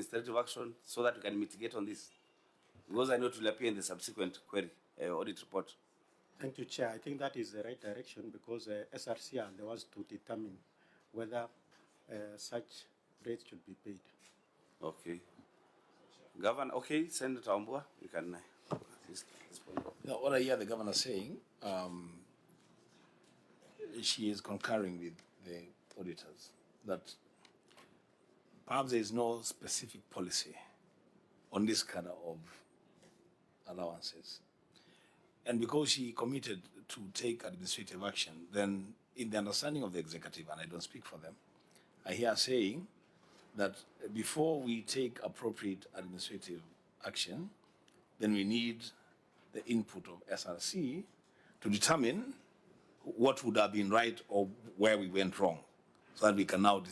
administrative action so that we can mitigate on this? Because I know it will appear in the subsequent query, audit report. Thank you, Chair. I think that is the right direction because SRC are the ones to determine whether such rates should be paid. Okay. Governor, okay, Senator Ambua, you can assist at this point. Now, what I hear the governor saying, she is concurring with the auditors that perhaps there is no specific policy on this kind of allowances. And because she committed to take administrative action, then in the understanding of the executive, and I don't speak for them, I hear saying that before we take appropriate administrative action, then we need the input of SRC to determine what would have been right or where we went wrong, so that we can now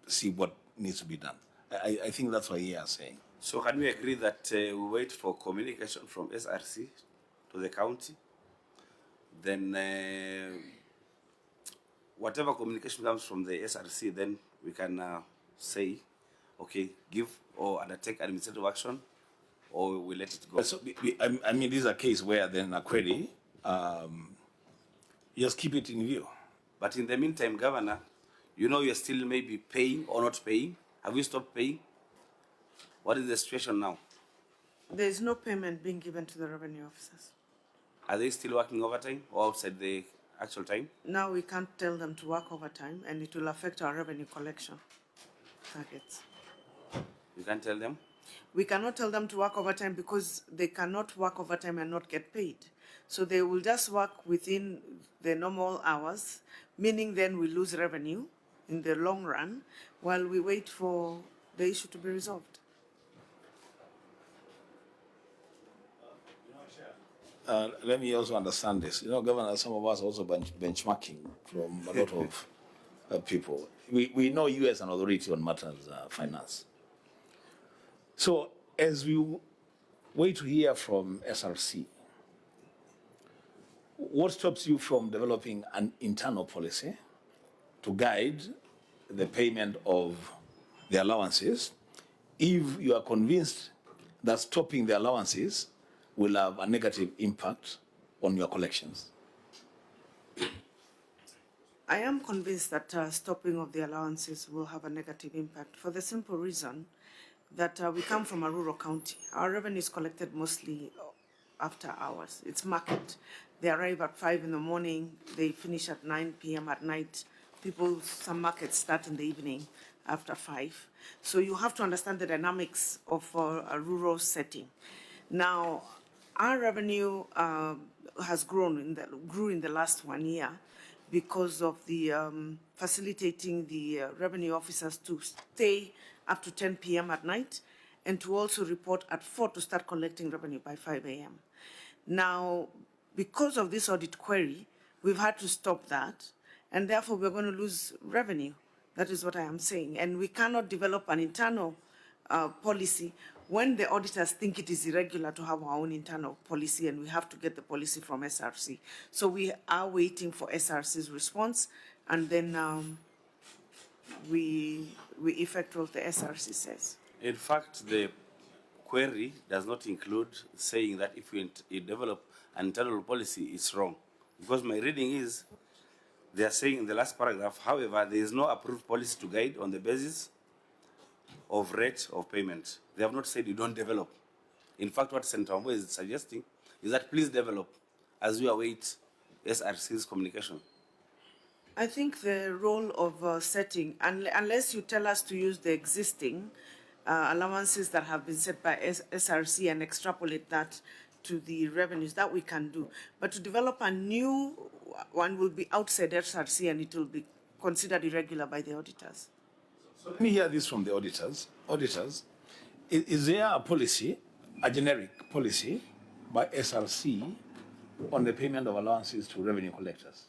see what needs to be done. I think that's what he is saying. So can we agree that we wait for communication from SRC to the county? Then whatever communication comes from the SRC, then we can say, okay, give or undertake administrative action, or we let it go. So I mean, this is a case where then a query, just keep it in view. But in the meantime, Governor, you know you're still maybe paying or not paying. Have you stopped paying? What is the situation now? There is no payment being given to the revenue officers. Are they still working overtime or outside the actual time? Now we can't tell them to work overtime, and it will affect our revenue collection targets. You can't tell them? We cannot tell them to work overtime because they cannot work overtime and not get paid. So they will just work within the normal hours, meaning then we lose revenue in the long run while we wait for the issue to be resolved. Let me also understand this. You know, Governor, some of us also benchmarking from a lot of people. We know you as an authority on matters finance. So as we wait to hear from SRC, what stops you from developing an internal policy to guide the payment of the allowances if you are convinced that stopping the allowances will have a negative impact on your collections? I am convinced that stopping of the allowances will have a negative impact for the simple reason that we come from a rural county. Our revenue is collected mostly after hours. It's market. They arrive at 5 in the morning, they finish at 9 p.m. at night. Some markets start in the evening after 5. So you have to understand the dynamics of a rural setting. Now, our revenue has grew in the last 1 year because of the facilitating the revenue officers to stay up to 10 p.m. at night and to also report at 4 to start collecting revenue by 5 a.m. Now, because of this audit query, we've had to stop that, and therefore we're going to lose revenue. That is what I am saying. And we cannot develop an internal policy when the auditors think it is irregular to have our own internal policy, and we have to get the policy from SRC. So we are waiting for SRC's response, and then we effect what the SRC says. In fact, the query does not include saying that if we develop an internal policy, it's wrong. Because my reading is, they are saying in the last paragraph, however, there is no approved policy to guide on the basis of rate of payment. They have not said you don't develop. In fact, what Senator Ambo is suggesting is that please develop as we await SRC's communication. I think the role of setting, unless you tell us to use the existing allowances that have been set by SRC and extrapolate that to the revenues, that we can do. But to develop a new one will be outside SRC and it will be considered irregular by the auditors. So let me hear this from the auditors. Auditors, is there a policy, a generic policy by SRC on the payment of allowances to revenue collectors?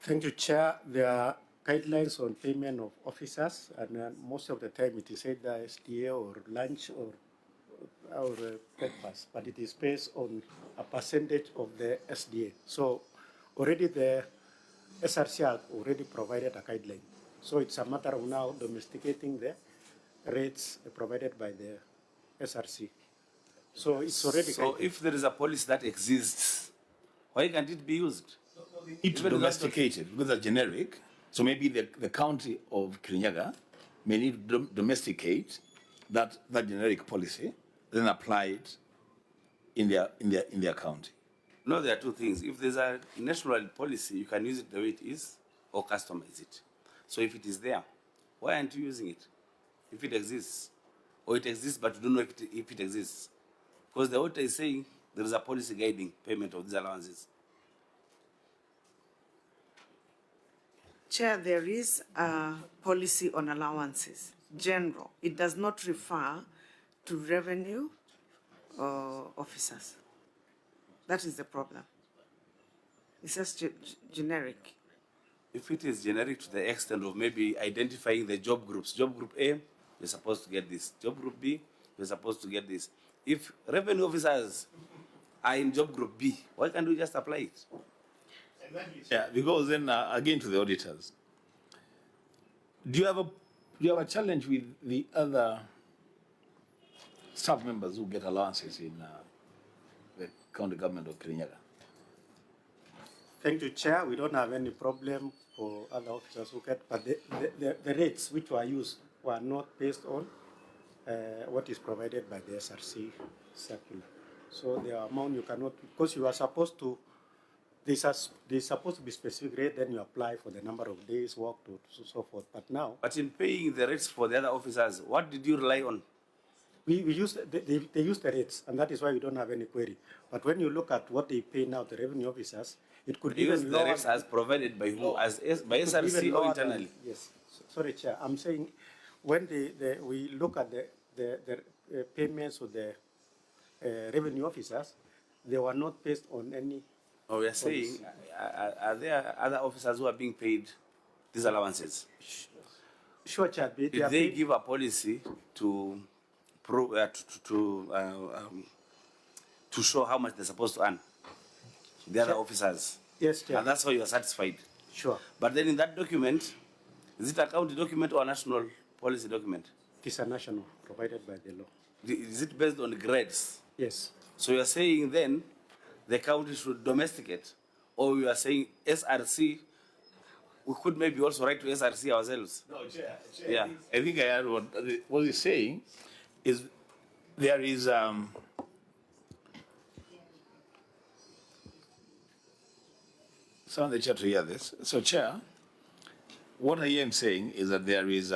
Thank you, Chair. There are guidelines on payment of officers, and most of the time it is either SDA or lunch or breakfast, but it is based on a percentage of the SDA. So already the SRC have already provided a guideline. So it's a matter of now domesticating the rates provided by the SRC. So it's already. So if there is a policy that exists, why can't it be used? Need to Even domesticate it because they're generic. So maybe the county of Kirinyaga may need to domesticate that generic policy, then apply it in their county. No, there are two things. If there's a national policy, you can use it the way it is or customize it. So if it is there, why aren't you using it? If it exists, or it exists but you don't know if it exists. Because the author is saying there is a policy guiding payment of these allowances. Chair, there is a policy on allowances, general. It does not refer to revenue officers. That is the problem. It's just generic. If it is generic to the extent of maybe identifying the job groups, job group A, you're supposed to get this. Job group B, you're supposed to get this. If revenue officers are in job group B, why can't we just apply it? Yeah, because then again to the auditors, do you have a challenge with the other staff members who get allowances in the county government of Kirinyaga? Thank you, Chair. We don't have any problem for other officers who get, but the rates which were used were not based on what is provided by the SRC circular. So the amount you cannot, because you are supposed to, there's supposed to be specific rate, then you apply for the number of days worked or so forth. But now, But in paying the rates for the other officers, what did you rely on? we use they use the rates, and that is why we don't have any query. But when you look at what they pay now, the revenue officers, it could Use even the lower. rates as provided by who? By It could SRC even or lower than- internally? Yes, sorry, Chair. I'm saying when we look at the payments of the revenue officers, they were not based on any. Oh, we are saying, are there other officers who are being paid these allowances? Sure, Chair. They Did are they paid- give a policy to show how much they're supposed to earn? The other officers. Yes, Chair. And that's how you are satisfied. Sure. But then in that document, is it a county document or a national policy document? It is a national provided by the law. Is it based on grades? Yes. So you are saying then the county should domesticate, or you are saying SRC, we could maybe also write to SRC ourselves? No, Chair. Yeah. I think I heard what he's saying is there is some of the chair to hear this. So, Chair, what I am saying is that there is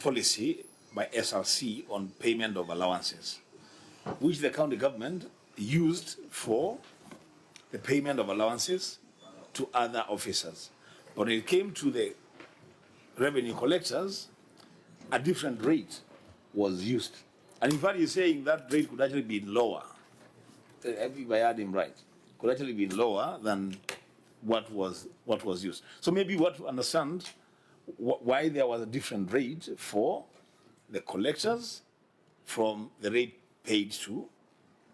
policy by SRC on payment of allowances, which the county government used for the payment of allowances to other officers. But when it came to the revenue collectors, a different rate was used. And in fact, he's saying that rate could actually be lower. If I heard him right, could actually be lower than what was used. So maybe what to understand why there was a different rate for the collectors from the rate paid to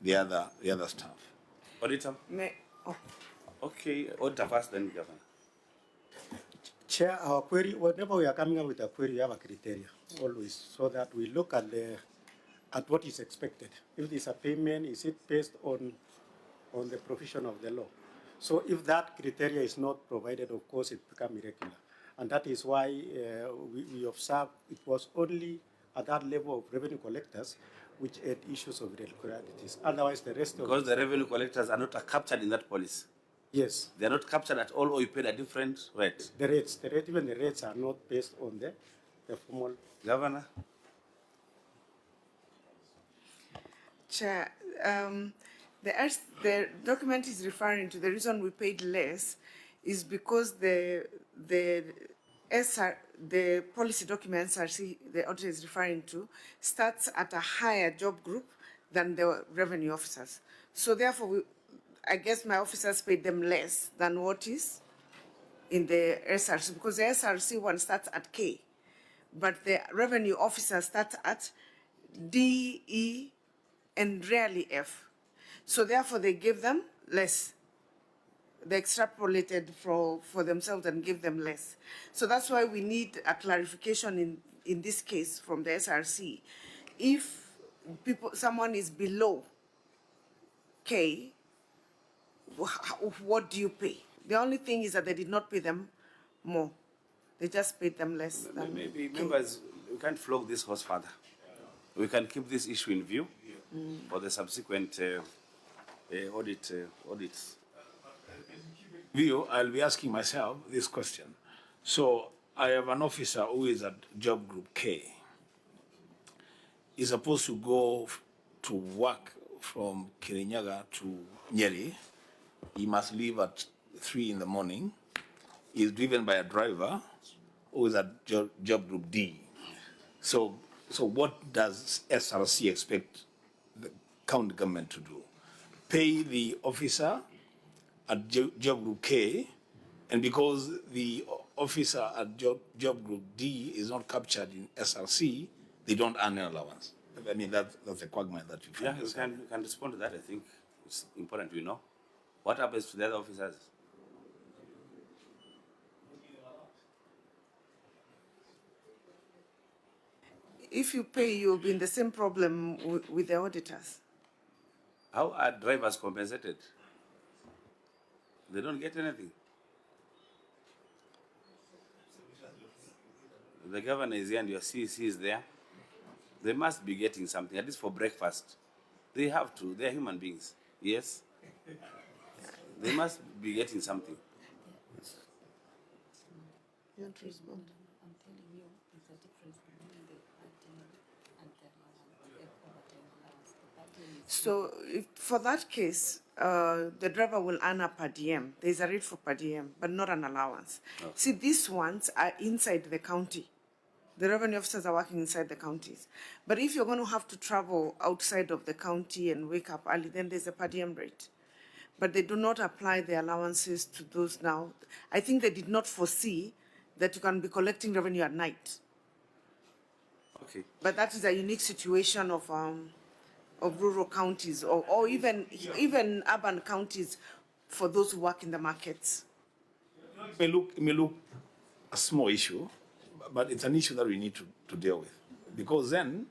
the other staff. Auditor? Okay, auditor first, then Governor. Chair, our query, whenever we are coming up with a query, we have a criteria always, so that we look at what is expected. If there's a payment, is it based on the provision of the law? So if that criteria is not provided, of course, it becomes irregular. And that is why we observe it was only at that level of revenue collectors which had issues of irregularities. Otherwise, the rest of Because the revenue collectors are not captured in that policy. yes, They are not captured at all, or you paid a different rate. even the rates are not based on the formal. Governor? Chair, the document is referring to the reason we paid less is because the policy documents the auditor is referring to starts at a higher job group than the revenue officers. So therefore, I guess my officers paid them less than what is in the SRC, because the SRC one starts at K, but the revenue officer starts at D, E, and rarely F. So therefore, they gave them less they extrapolated for themselves and give them less. So that's why we need a clarification in this case from the SRC. If someone is below K, what do you pay? The only thing is that they did not pay them more. They just paid them less than Maybe K. members, we can't flog this horse further. We can keep this issue in view for the subsequent audits. View, I'll be asking myself this question. So I have an officer who is at job group K. He's supposed to go to work from Kirinyaga to Nyeri. He must leave at 3 in the morning. He's driven by a driver who is at job group D. So what does SRC expect the county government to do? Pay the officer at job group K, and because the officer at job group D is not captured in SRC, they don't earn an allowance. I mean, that's a quagmire that you find. Yeah, we can respond to that. I think it's important we know. What happens to the other officers? If you pay, you'll be in the same problem with the auditors. How are drivers compensated? They don't get anything. The governor is here and your CEC is there. They must be getting something, at least for breakfast. They have to. They are human beings. Yes? They must be getting something. You want to respond? I'm telling you, there's a difference between the per diem and the overtime allowance. The per diem is So for that case, the driver will earn a per diem. There's a rate for per diem, but not an allowance. Okay. See, these ones are inside the county. The revenue officers are working inside the counties. But if you're going to have to travel outside of the county and wake up early, then there's a per diem rate. But they do not apply the allowances to those now. I think they did not foresee that you can be collecting revenue at night. Okay. But that is a unique situation of rural counties or even urban counties for those who work in the markets. It may look a small issue, but it's an issue that we need to deal with. Because then,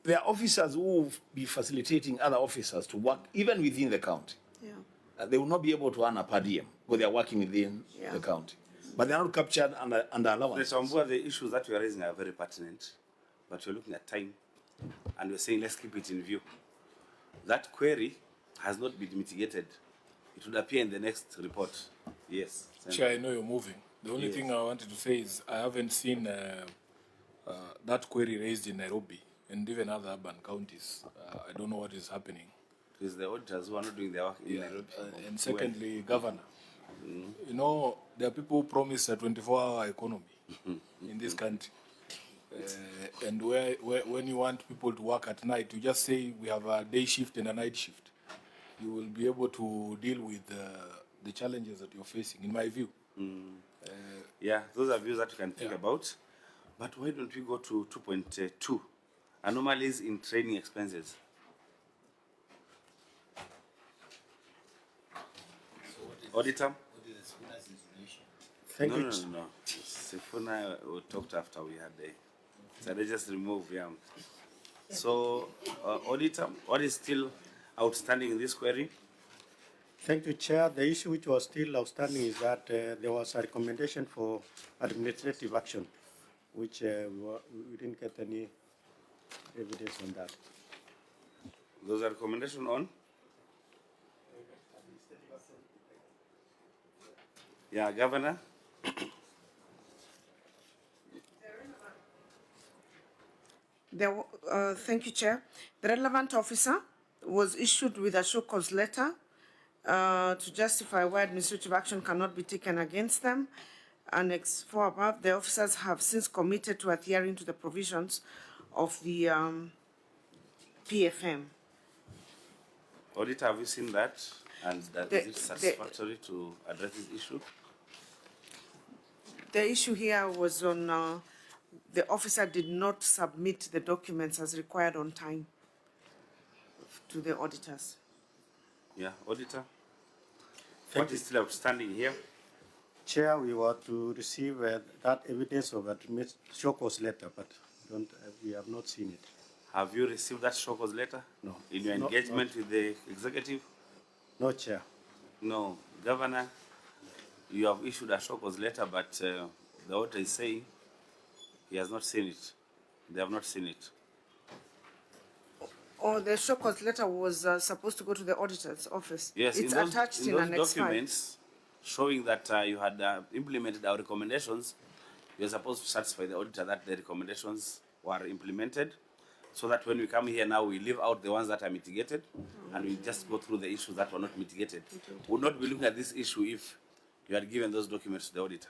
there are officers who will be facilitating other officers to work even within the county. Yeah. They will not be able to earn a per diem because they are working within the county. But they are not captured under allowance. Mr. Wambua, the issues that you are raising are very pertinent, but you're looking at time, and we're saying let's keep it in view. That query has not been mitigated. It would appear in the next report. Yes. Chair, I know you're moving. The only thing I wanted to say is I haven't seen that query raised in Nairobi and even other urban counties. I don't know what is happening. It is the auditors who are not doing their work in Nairobi. And secondly, Governor, you know, there are people who promise a 24-hour economy in this country. And when you want people to work at night, you just say we have a day shift and a night shift. You will be able to deal with the challenges that you're facing, in my view. Yeah, those are views that you can think about. But why don't we go to 2.2, anomalies in training expenses? Auditor? Thank you. No. Sifuna we talked after we had the. So they just remove, yeah. So, Auditor, what is still outstanding in this query? Thank you, Chair. The issue which was still outstanding is that there was a recommendation for administrative action, which we didn't get any evidence on that. Those are recommendations on? Yeah, Governor? Thank you, Chair. The relevant officer was issued with a show cause letter to justify why administrative action cannot be taken against them. Annex 4 above, the officers have since committed to adhering to the provisions of the PFM. Auditor, have you seen that? And is it satisfactory to address this issue? The issue here was on the officer did not submit the documents as required on time to the auditors. Yeah, Auditor? What is still outstanding here? Chair, we were to receive that evidence of a show cause letter, but we have not seen it. Have you received that show cause letter? No. In your engagement with the executive? No, Chair. No. Governor, you have issued a show cause letter, but the auditor is saying he has not seen it. They have not seen it. Oh, the show cause letter was supposed to go to the auditor's office. Yes, It's in those, attached in in those Annex 5. documents showing that you had implemented our recommendations, you're supposed to satisfy the auditor that the recommendations were implemented, so that when we come here now, we leave out the ones that are mitigated, and we just go through the issues that were not mitigated. We would not be looking at this issue if you had given those documents to the auditor.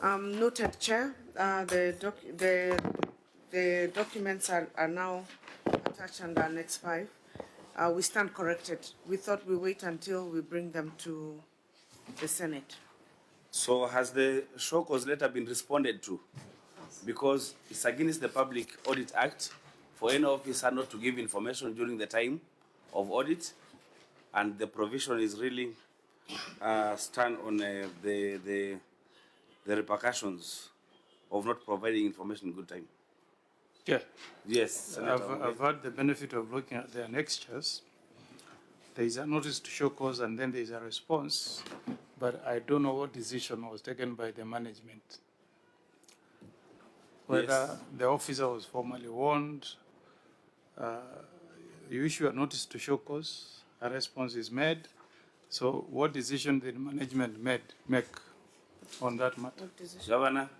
Noted, Chair. The documents are now attached under Annex 5. We stand corrected. We thought we wait until we bring them to the Senate. So has the show cause letter been responded to? Because it's against the Public Audit Act for any officer not to give information during the time of audit, and the provision is really stand on the repercussions of not providing information in good time. Yeah, Yes, Senator. I've had the benefit of looking at the annexures. There is a notice to show cause and then there is a response, but I don't know what decision was taken by the management. Whether Yes. the officer was formally warned, you issue a notice to show cause, a response is made. So what decision did management make on that matter? What decision? Governor,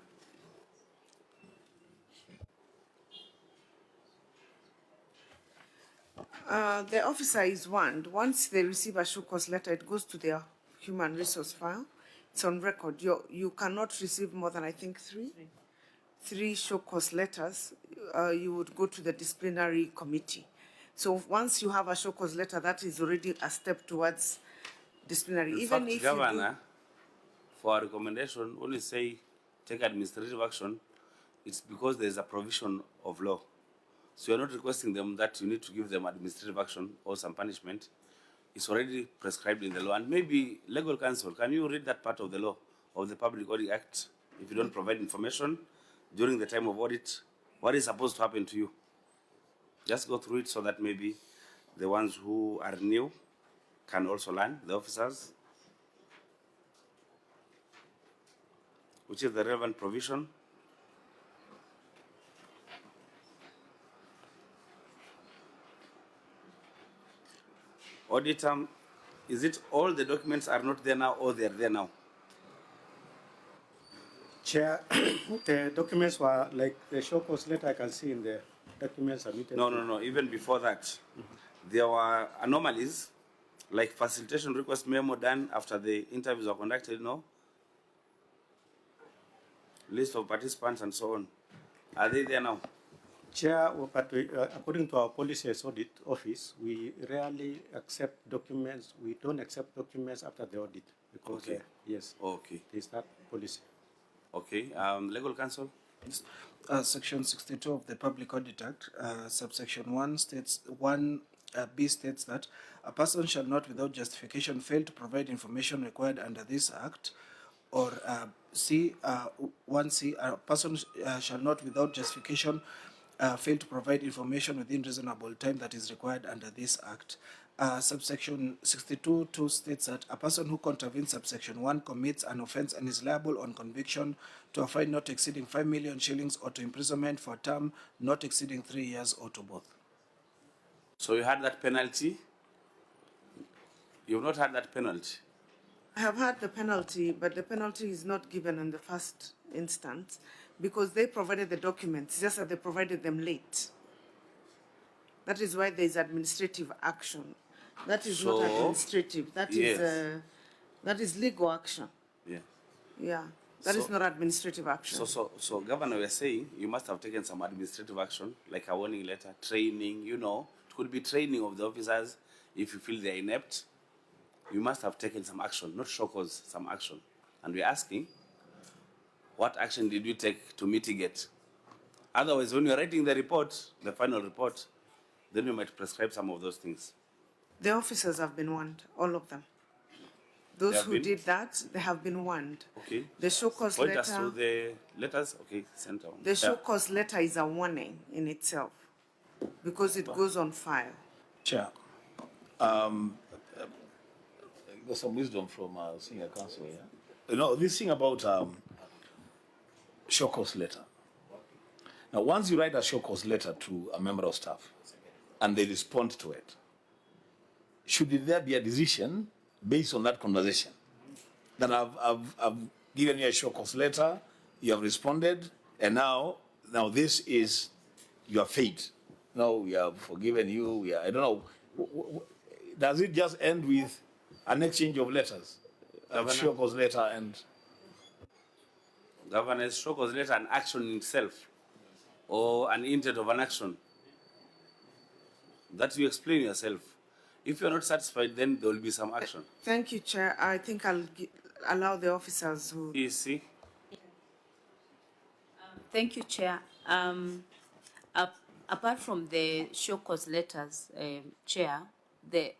The officer is warned. Once they receive a show cause letter, it goes to their human resource file. It's on record. You cannot receive more than, I think, three show cause letters. You would go to the disciplinary committee. So once you have a show cause letter, that is already a step towards disciplinary. in Even fact, if Governor, for a recommendation, when you say take administrative action, it's because there's a provision of law. So you're not requesting them that you need to give them administrative action or some punishment. It's already prescribed in the law. And maybe legal counsel, can you read that part of the law of the Public Audit Act? If you don't provide information during the time of audit, what is supposed to happen to you? Just go through it so that maybe the ones who are new can also learn, the officers, which is the relevant provision. Auditor, is it all the documents are not there now or they are there now? Chair, the documents were like the show cause letter I can see in the documents submitted. No. Even before that, there were anomalies, like facilitation request memo done after the interviews were conducted, no? List of participants and so on. Are they there now? Chair, but according to our policy as audit office, we rarely accept documents. We don't accept documents after the audit because, Okay. Yes, Okay. there's that policy. Okay. Legal counsel? Section 62 of the Public Audit Act, subsection 1 states, 1B states that a person shall not without justification fail to provide information required under this act, or 1C, a person shall not without justification fail to provide information within reasonable time that is required under this act. Subsection 62(2) states that a person who contravenes subsection 1 commits an offence and is liable on conviction to a fine not exceeding 5 million shillings or to imprisonment for a term not exceeding 3 years or to both. So you had that penalty? You've not had that penalty? I have had the penalty, but the penalty is not given in the first instance because they provided the documents, just that they provided them late. That is why there is administrative action. That is not So, administrative. That yes. that is legal action. Yeah. Yeah, that is So- not administrative action. So, Governor, we are saying you must have taken some administrative action, like a warning letter, training, you know. It could be training of the officers if you feel they are inept. You must have taken some action, not show cause, some action. And we're asking, what action did you take to mitigate? Otherwise, when you're writing the report, the final report, then you might prescribe some of those things. The officers have been warned, all of them. Those have who been? did that, they have been warned. Okay. The show cause Point us to letter, the letters. Okay, center. the show cause letter is a warning in itself because it goes on file. Chair, got some wisdom from senior counsel here. You know, this thing about show cause letter. Now, once you write a show cause letter to a member of staff and they respond to it, should there be a decision based on that conversation? That I've given you a show cause letter, you have responded, and now this is your fate. Now we have forgiven you. I don't know. Does it just end with an exchange of letters? A show cause letter and Governor's show cause letter an action in itself or an intent of an action. That you explain yourself. If you're not satisfied, then there will be some action. Thank you, Chair. I think I'll allow the officers who. EC. Thank you, Chair. Apart from the show cause letters, Chair, the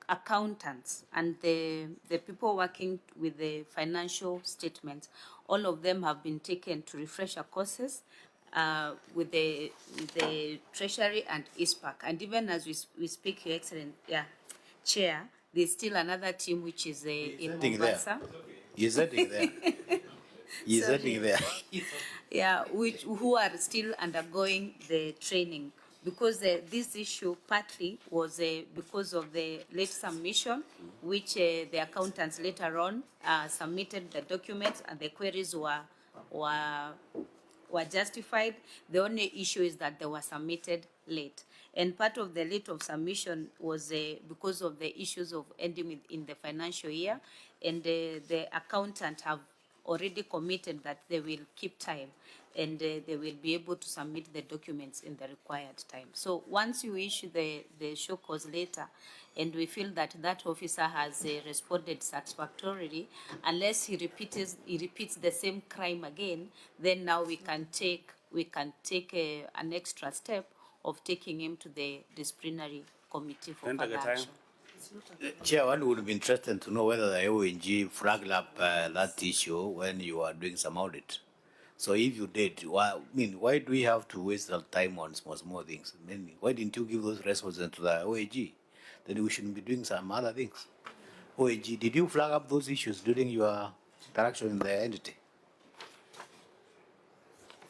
accountants and the people working with the financial statements, all of them have been taken to refresher courses with the Treasury and ISPAC. And even as we speak, Your Excellent Chair, there's still another team which is in Mombasa. You're sitting there. You're sitting there. Yeah, who are still undergoing the training, because this issue partly was because of the late submission, which the accountants later on submitted the documents and the queries were justified. The only issue is that they were submitted late. And part of the late of submission was because of the issues of ending in the financial year, and the accountant have already committed that they will keep time and they will be able to submit the documents in the required time. So once you issue the show cause letter and we feel that that officer has responded satisfactorily, unless he repeats the same crime again, then now we can take an extra step of taking him to the disciplinary committee for further action. Chair, one would be interested to know whether the ONG flagged up that issue when you are doing some audit. So if you did, why do we have to waste our time on small things? Why didn't you give those responses to the OAG? Then we shouldn't be doing some other things. OAG, did you flag up those issues during your interaction in the entity?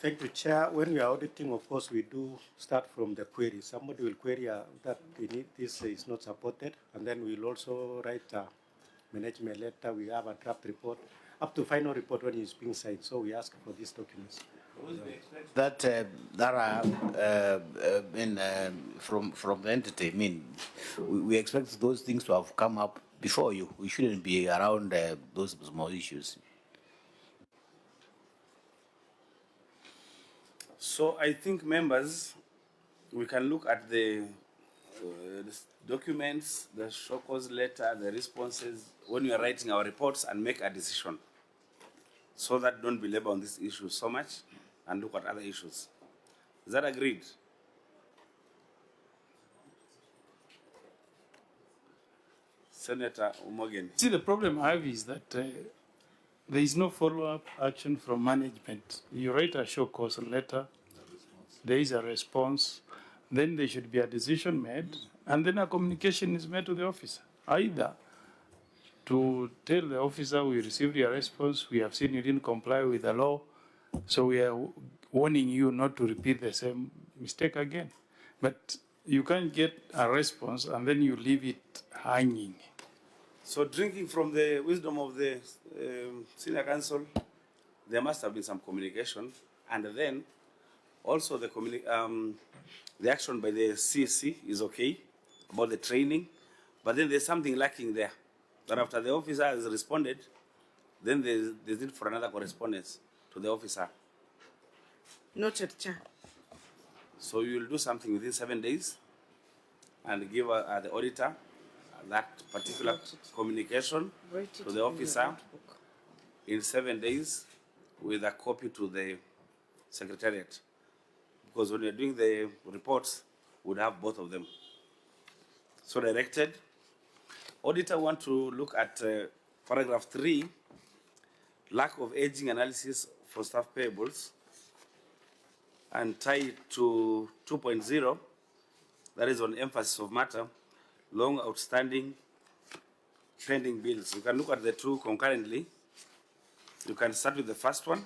Thank you, Chair. When we are auditing, of course, we do start from the query. Somebody will query that this is not supported, and then we'll also write a management letter. We have a draft report, up to final report when it's being signed. So we ask for these documents. That from the entity, we expect those things to have come up before you. We shouldn't be around those small issues. So I think, members, we can look at the documents, the show cause letter, the responses when we are writing our reports and make a decision, so that don't belabor on this issue so much and look at other issues. Is that agreed? Senator Umogen. See, the problem I have is that there is no follow-up action from management. You write a show cause letter, there is a response, then there should be a decision made, and then a communication is made to the officer. Either to tell the officer, we received your response, we have seen you didn't comply with the law, so we are warning you not to repeat the same mistake again. But you can't get a response and then you leave it hanging. So drinking from the wisdom of the senior counsel, there must have been some communication, and then also the action by the CSC is okay about the training, but then there's something lacking there. But after the officer has responded, then there's need for another correspondence to the officer. Noted, Chair. So you will do something within 7 days and give the auditor that particular communication to the officer in 7 days with a copy to the secretariat. Because when you're doing the reports, we'd have both of them. So directed. Auditor want to look at paragraph 3, lack of aging analysis for staff payables, and tie it to 2.0, that is on emphasis of matter, long outstanding pending bills. You can look at the two concurrently. You can start with the first one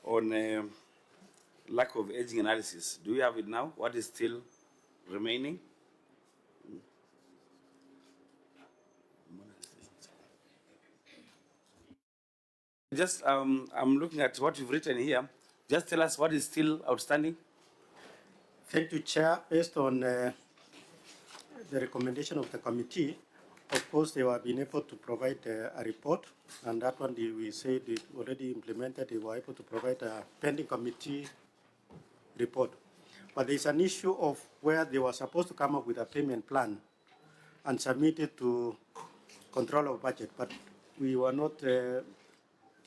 on lack of aging analysis. Do you have it now? What is still remaining? Just, I'm looking at what you've written here. Just tell us what is still outstanding. Thank you, Chair. Based on the recommendation of the committee, of course, they were being able to provide a report, and that one we said it already implemented. They were able to provide a pending committee report. But there's an issue of where they were supposed to come up with a payment plan and submit it to control of budget, but we were not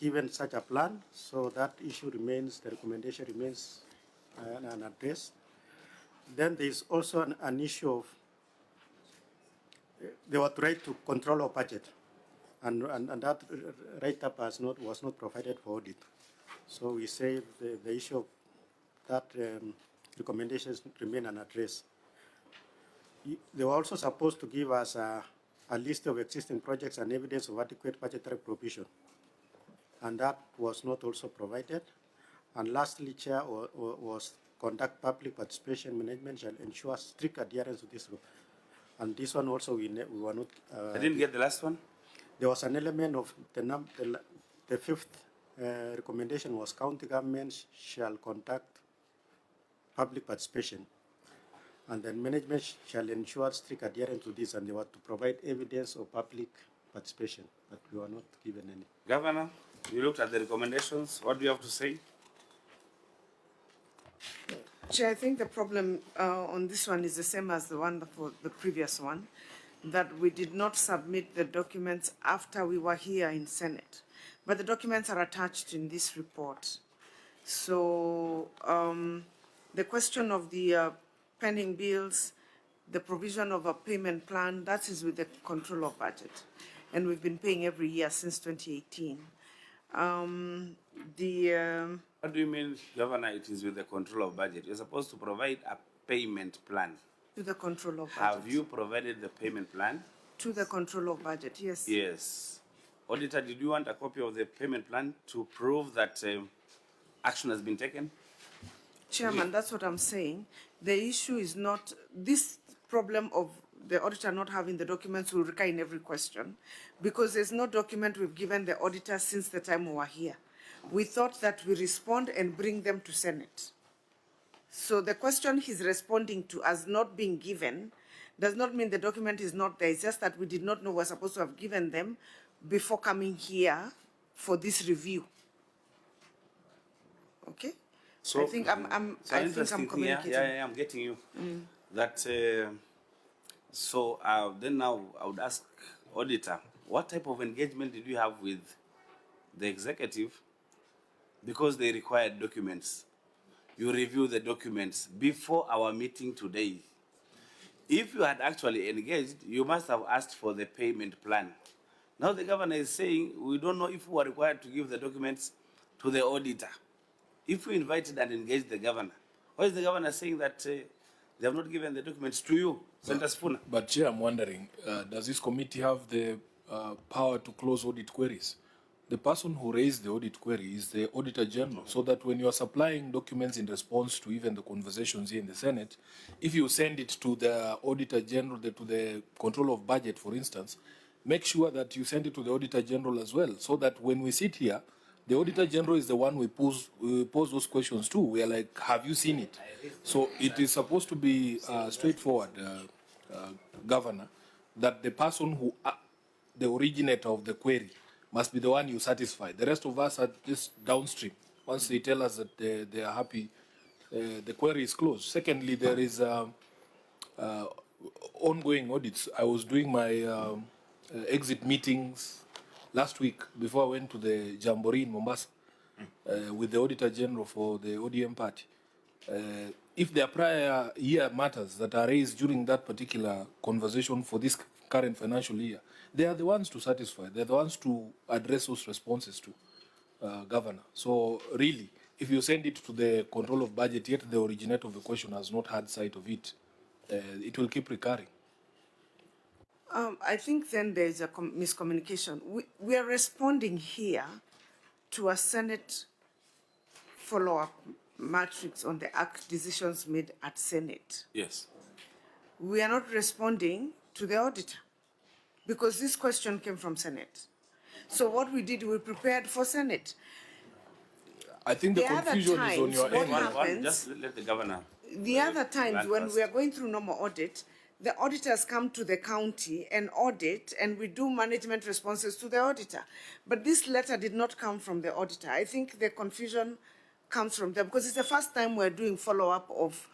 given such a plan, so that issue remains, the recommendation remains unaddressed. Then there's also an issue of they were trying to control our budget, and that write-up was not provided for audit. So we say the issue of that recommendations remain unaddressed. They were also supposed to give us a list of existing projects and evidence of adequate budgetary provision, and that was not also provided. And lastly, Chair, was conduct public participation management shall ensure strict adherence to this rule. And this one also we were not. I didn't get the last one. There was an element of the fifth recommendation was county governments shall conduct public participation, and then management shall ensure strict adherence to this, and they were to provide evidence of public participation, but we were not given any. Governor, you looked at the recommendations. What do you have to say? Chair, I think the problem on this one is the same as the one for the previous one, that we did not submit the documents after we were here in Senate. But the documents are attached in this report. So the question of the pending bills, the provision of a payment plan, that is with the control of budget. And we've been paying every year since 2018. What do you mean, Governor, it is with the control of budget? You're supposed to provide a payment plan. To the control of budget. Have you provided the payment plan? To the control of budget, yes. Yes. Auditor, did you want a copy of the payment plan to prove that action has been taken? Chairman, that's what I'm saying. The issue is not this problem of the auditor not having the documents will recur in every question, because there's no document we've given the auditor since the time we were here. We thought that we respond and bring them to Senate. So the question he's responding to as not being given does not mean the document is not there. It's just that we did not know we're supposed to have given them before coming here for this review. Okay? So I think I'm communicating. Yeah, I'm getting you. That then now I would ask auditor, what type of engagement did you have with the executive? Because they required documents. You review the documents before our meeting today. If you had actually engaged, you must have asked for the payment plan. Now the governor is saying, we don't know if we are required to give the documents to the auditor. If we invited and engaged the governor, why is the governor saying that they have not given the documents to you, Senator Spooner? But Chair, I'm wondering, does this committee have the power to close audit queries? The person who raised the audit query is the Auditor General, so that when you are supplying documents in response to even the conversations here in the Senate, if you send it to the Auditor General, to the control of budget, for instance, make sure that you send it to the Auditor General as well, so that when we sit here, the Auditor General is the one we pose those questions to. We are like, have you seen it? So it is supposed to be straightforward, Governor, that the person who, the originator of the query, must be the one you satisfy. The rest of us are just downstream. Once they tell us that they are happy, the query is closed. Secondly, there is ongoing audits. I was doing my exit meetings last week before I went to the Jamboree in Mombasa with the Auditor General for the ODM party. If there are prior year matters that are raised during that particular conversation for this current financial year, they are the ones to satisfy. They're the ones to address those responses to, Governor. So really, if you send it to the control of budget, yet the originator of the question has not had sight of it, it will keep recurring. I think then there's a miscommunication. We are responding here to a Senate follow-up matrix on the act decisions made at Senate. Yes. We are not responding to the auditor because this question came from Senate. So what we did, we prepared for Senate. I think the The other confusion is on times, your what end. happens- Just let the governor. The other times land when first. we are going through normal audit, the auditors come to the county and audit, and we do management responses to the auditor. But this letter did not come from the auditor. I think the confusion comes from them because it's the first time we're doing follow-up of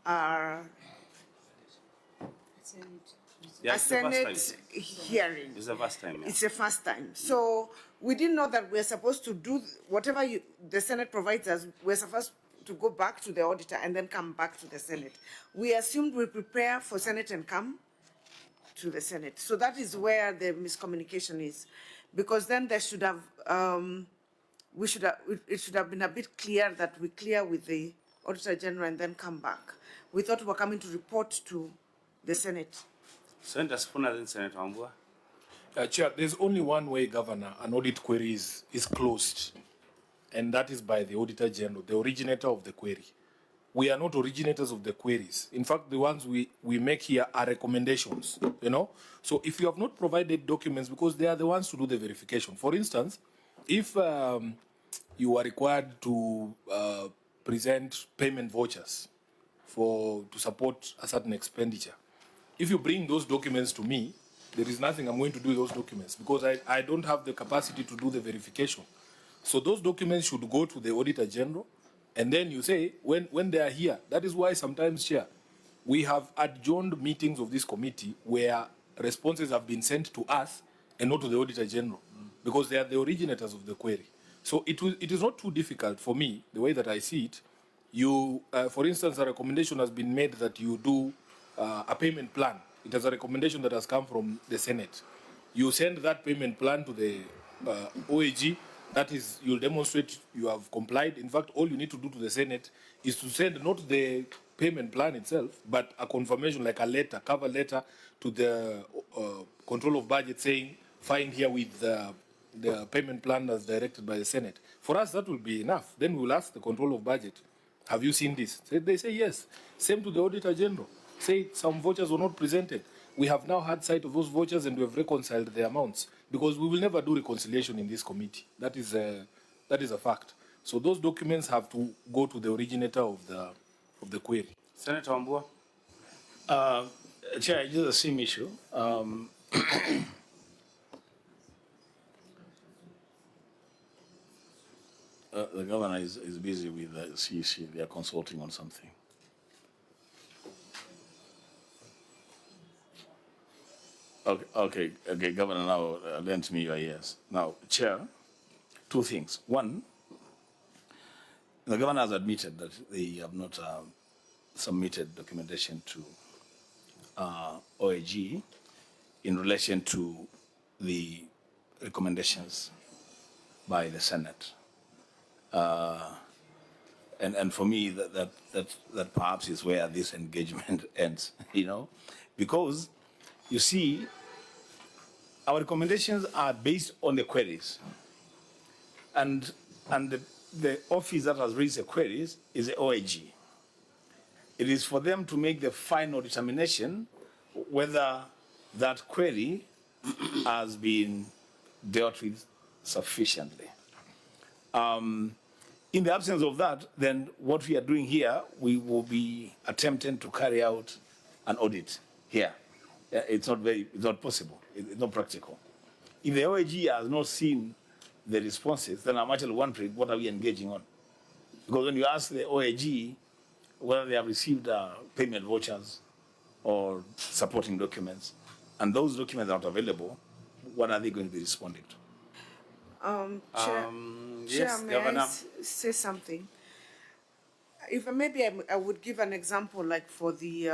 our Yeah, a it's the first Senate time. hearing. It's the first time. Yeah. It's the first time. So we didn't know that we're supposed to do whatever the Senate provides us, we're supposed to go back to the auditor and then come back to the Senate. We assumed we prepare for Senate and come to the Senate. So that is where the miscommunication is. Because then there should have, it should have been a bit clear that we clear with the Auditor General and then come back. We thought we were coming to report to the Senate. Senator Spooner, then Senator Wambua. Chair, there's only one way, Governor, an audit query is closed, and that is by the Auditor General, the originator of the query. We are not originators of the queries. In fact, the ones we make here are recommendations, you know? So if you have not provided documents, because they are the ones to do the verification. For instance, if you are required to present payment vouchers to support a certain expenditure, if you bring those documents to me, there is nothing I'm going to do with those documents because I don't have the capacity to do the verification. So those documents should go to the Auditor General, and then you say, when they are here, that is why sometimes, Chair, we have adjourned meetings of this committee where responses have been sent to us and not to the Auditor General, because they are the originators of the query. So it is not too difficult for me, the way that I see it. You, for instance, a recommendation has been made that you do a payment plan. It is a recommendation that has come from the Senate. You send that payment plan to the OAG. That is, you'll demonstrate you have complied. In fact, all you need to do to the Senate is to send not the payment plan itself, but a confirmation like a letter, cover letter to the control of budget saying, fine here with the payment plan as directed by the Senate. For us, that will be enough. Then we'll ask the control of budget, have you seen this? They say yes. Same to the Auditor General. Say some vouchers were not presented. We have now had sight of those vouchers and we have reconciled the amounts because we will never do reconciliation in this committee. That is a fact. So those documents have to go to the originator of the query. Senator Wambua. Chair, it is the same issue. The governor is busy with the CEC. They are consulting on something. Okay, Governor, now lend me your ears. Now, Chair, two things. One, the governor has admitted that they have not submitted documentation to OAG in relation to the recommendations by the Senate. And for me, that perhaps is where this engagement ends, you know, because you see, our recommendations are based on the queries, and the office that has raised the queries is the OAG. It is for them to make the final determination whether that query has been dealt with sufficiently. In the absence of that, then what we are doing here, we will be attempting to carry out an audit here. It's not possible. It's not practical. If the OAG has not seen the responses, then I'm actually wondering what are we engaging on? Because when you ask the OAG whether they have received payment vouchers or supporting documents, and those documents are not available, what are they going to be responding to? Chair, Yes, may Governor. I say something? if maybe I would give an example, like for the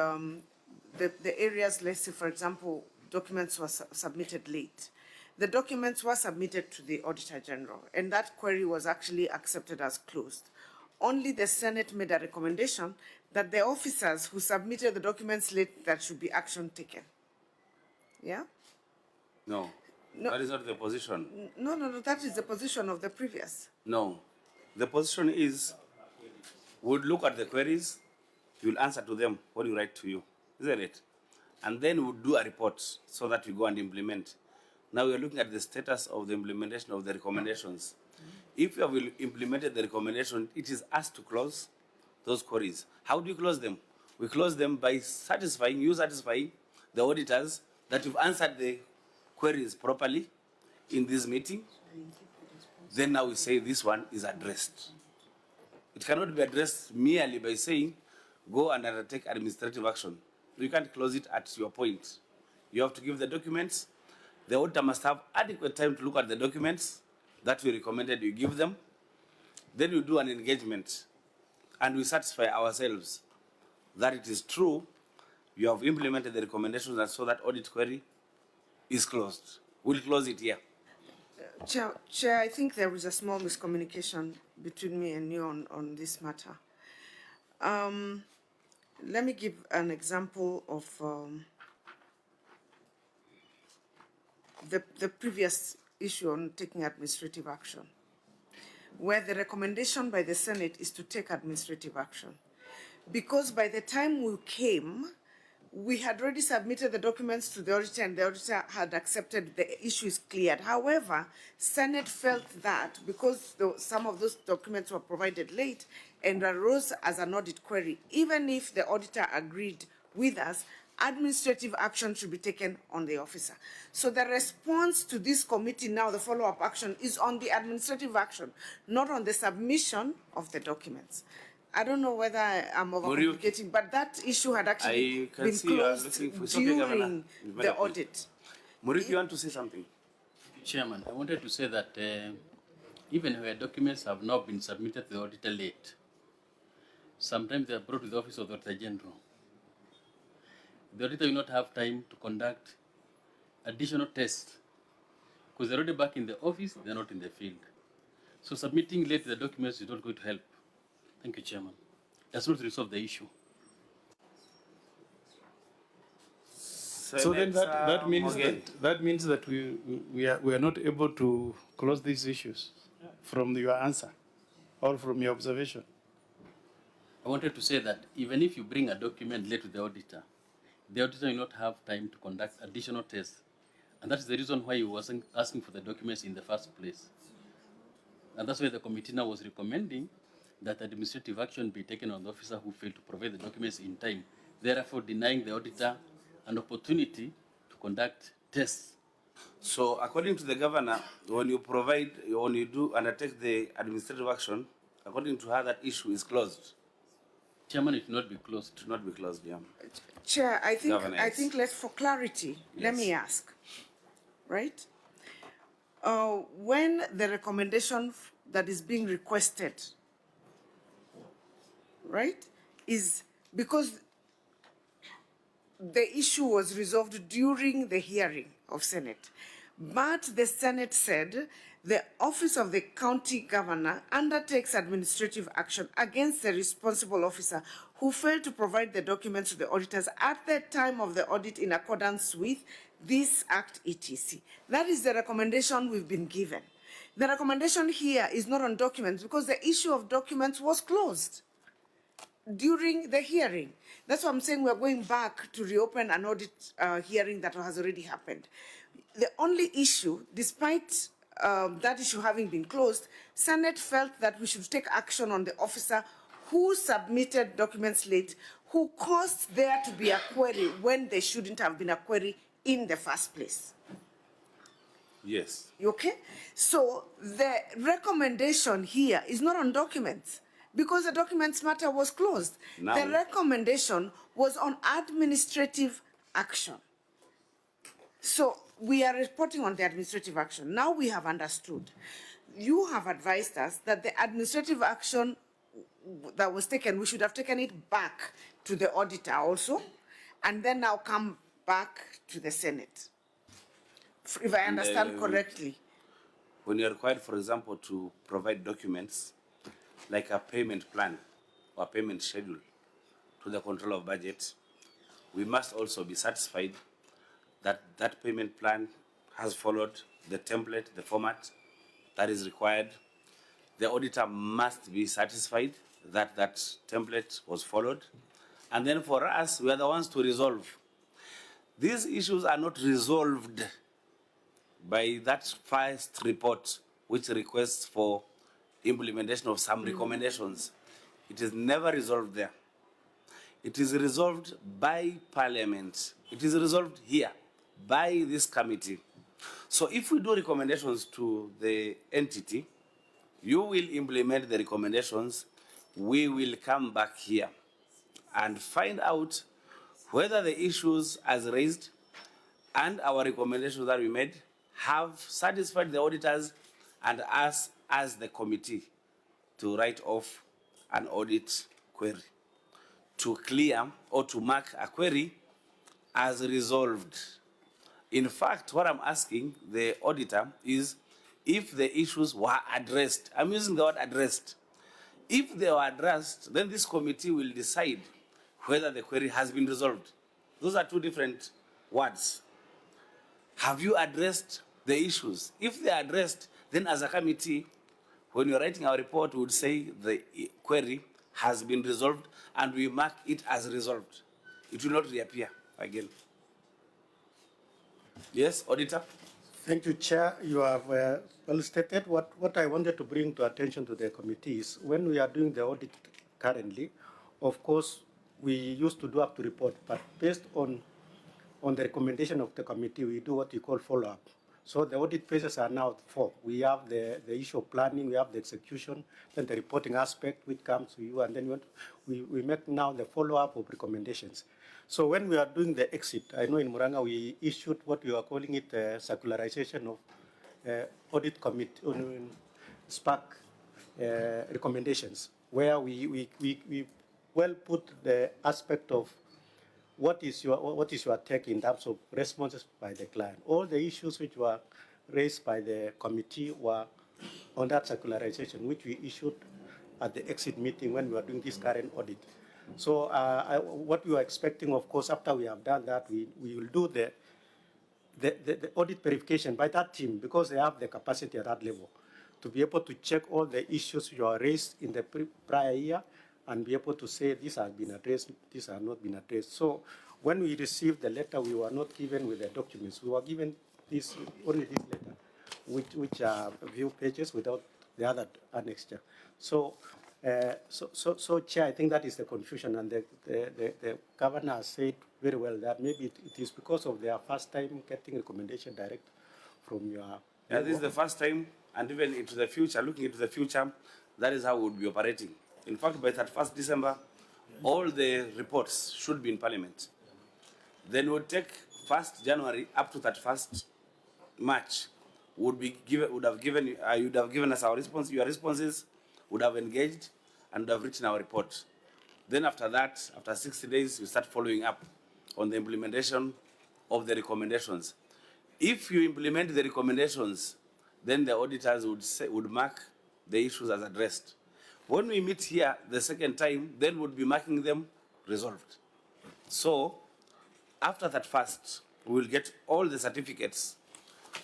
areas, let's say, for example, documents were submitted late. The documents were submitted to the Auditor General, and that query was actually accepted as closed. Only the Senate made a recommendation that the officers who submitted the documents late, that should be action taken. Yeah? No, that is not the position. No, that is the position of the previous. No, the position is, we'll look at the queries, you'll answer to them what we write to you, isn't it? And then we'll do a report so that we go and implement. Now we're looking at the status of the implementation of the recommendations. If you have implemented the recommendation, it is us to close those queries. How do you close them? We close them by satisfying the auditors that you've answered the queries properly in this meeting. Then now we say this one is addressed. It cannot be addressed merely by saying, go and undertake administrative action. You can't close it at your point. You have to give the documents. The auditor must have adequate time to look at the documents that we recommended you give them. Then we do an engagement and we satisfy ourselves that it is true, you have implemented the recommendations, and so that audit query is closed. We'll close it here. Chair, I think there is a small miscommunication between me and you on this matter. Let me give an example of the previous issue on taking administrative action, where the recommendation by the Senate is to take administrative action. Because by the time we came, we had already submitted the documents to the auditor and the auditor had accepted the issue is cleared. However, Senate felt that because some of those documents were provided late and arose as an audit query, even if the auditor agreed with us, administrative action should be taken on the officer. So the response to this committee now, the follow-up action, is on the administrative action, not on the submission of the documents. I don't know whether I'm overcomplicating, but that issue had actually been closed during the audit. Murik, you want to say something? Chairman, I wanted to say that even where documents have not been submitted to the auditor late, sometimes they are brought to the office of the Auditor General. The auditor will not have time to conduct additional tests because they're already back in the office, they're not in the field. So submitting late the documents is not going to help. Thank you, Chairman. That's not to resolve the issue. So then that means that we are not able to close these issues from your answer or from your observation. I wanted to say that even if you bring a document late to the auditor will not have time to conduct additional tests. And that's the reason why he wasn't asking for the documents in the first place. And that's why the committee now was recommending that administrative action be taken on the officer who failed to provide the documents in time, therefore denying the auditor an opportunity to conduct tests. So according to the governor, when you do undertake the administrative action, according to her, that issue is closed. Chairman, it will not be closed. It will not be closed, yeah. Chair, I think let's, for clarity, let me ask, right? When the recommendation that is being requested, right, is because the issue was resolved during the hearing of Senate, but the Senate said the office of the county governor undertakes administrative action against the responsible officer who failed to provide the documents to the auditors at the time of the audit in accordance with this Act etc. That is the recommendation we've been given. The recommendation here is not on documents because the issue of documents was closed during the hearing. That's why I'm saying we're going back to reopen an audit hearing that has already happened. The only issue, despite that issue having been closed, Senate felt that we should take action on the officer who submitted documents late, who caused there to be a query when there shouldn't have been a query in the first place. Yes. Okay? So the recommendation here is not on documents because the documents matter was closed. Now, the recommendation was on administrative action. So we are reporting on the administrative action. Now we have understood. You have advised us that the administrative action that was taken, we should have taken it back to the auditor also, and then now come back to the Senate, if I understand correctly. When you're required, for example, to provide documents like a payment plan or payment schedule to the control of budget, we must also be satisfied that that payment plan has followed the template, the format that is required. The auditor must be satisfied that that template was followed. And then for us, we are the ones to resolve. These issues are not resolved by that first report, which requests for implementation of some recommendations. It is never resolved there. It is resolved by Parliament. It is resolved here by this committee. So if we do recommendations to the entity, you will implement the recommendations. We will come back here and find out whether the issues as raised and our recommendations that we made have satisfied the auditors and us as the committee to write off an audit query, to clear or to mark a query as resolved. In fact, what I'm asking the auditor is if the issues were addressed. I'm using the word addressed. If they were addressed, then this committee will decide whether the query has been resolved. Those are two different words. Have you addressed the issues? If they are addressed, then as a committee, when you're writing our report, we would say the query has been resolved and we mark it as resolved. It will not reappear again. Yes, Auditor? Thank you, Chair. You have well stated. What I wanted to bring to attention to the committee is when we are doing the audit currently, of course, we used to do up to report, but based on the recommendation of the committee, we do what we call follow-up. So the audit phases are now four. We have the issue of planning, we have the execution, then the reporting aspect which comes to you, and then we make now the follow-up of recommendations. So when we are doing the exit, I know in Muranga we issued what we are calling it circularization of audit committee, SPAC recommendations, where we well put the aspect of what is your take in terms of responses by the client. All the issues which were raised by the committee were on that circularization, which we issued at the exit meeting when we were doing this current audit. So what we are expecting, of course, after we have done that, we will do the audit verification by that team, because they have the capacity at that level to be able to check all the issues which were raised in the prior year and be able to say these have been addressed, these have not been addressed. So when we received the letter, we were not given with the documents. We were given only this letter, which are view pages without the other annexure. So, Chair, I think that is the confusion, and the governor has said very well that maybe it is because of their first time getting recommendation direct from your. Yeah, this is the first time, and even into the future, looking into the future, that is how we would be operating. In fact, by 31st December, all the reports should be in Parliament. Then we'll take 1st January up to 31st March. Would have given us our response. Your responses would have engaged and would have written our report. Then after that, after 60 days, we start following up on the implementation of the recommendations. If you implement the recommendations, then the auditors would mark the issues as addressed. When we meet here the second time, then we'll be marking them resolved. So after that first, we'll get all the certificates,